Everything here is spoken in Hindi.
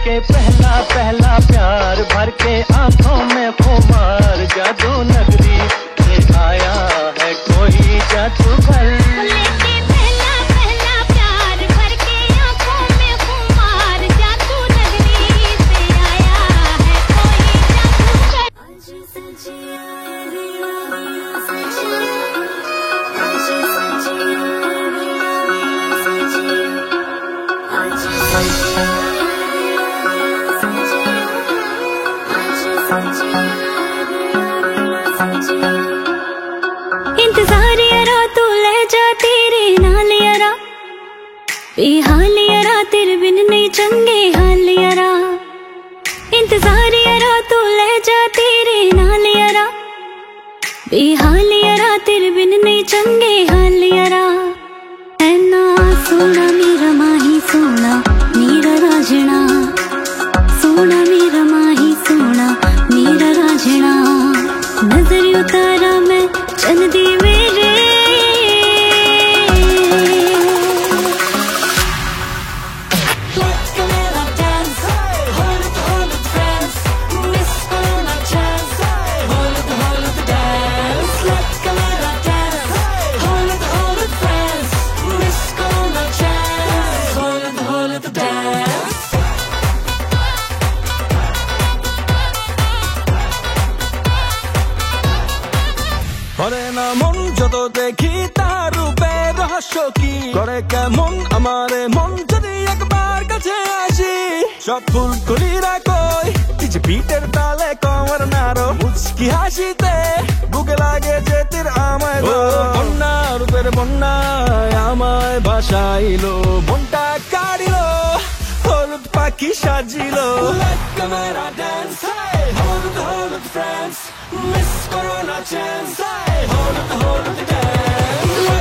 के पहला पहला प्यार भर के आंखों में खुमार जादू नगरी से आया है कोई जादूगर। इंतजार यारा तू ले जा तेरे नाल यारा, बेहाल यारा तेरे बिन नहीं चंगे हाल यारा। इंतजार यारा तू ले जा तेरे नाल यारा, बेहाल यारा तेरे बिन नहीं चंगे हाल यारा। ऐना सोना मेरा माही सोना मेरा राजना, सोना मेरा माही सोना मेरा राजना। नजर उतारा मैं चन दी मेरे, হরে না মন যত দেখি তার রূপে রহস্য কি করে কেমন আমারে মন যদি একবার কাছে আসি। সব ফুল কলিরা কই তিজ পিটের তালে কমর নাড়ো মুচকি হাসিতে বুকে লাগে যে তীর আমায় বন্যা রূপের বন্যায় আমায় ভাসাইলো মনটা কাড়িলো হলুদ পাখি সাজিলো। ক্যামেরা ড্যান্স হলুদ হলুদ ফ্রেন্ডস মিস করো না চান্স হলুদ হলুদ ড্যান্স।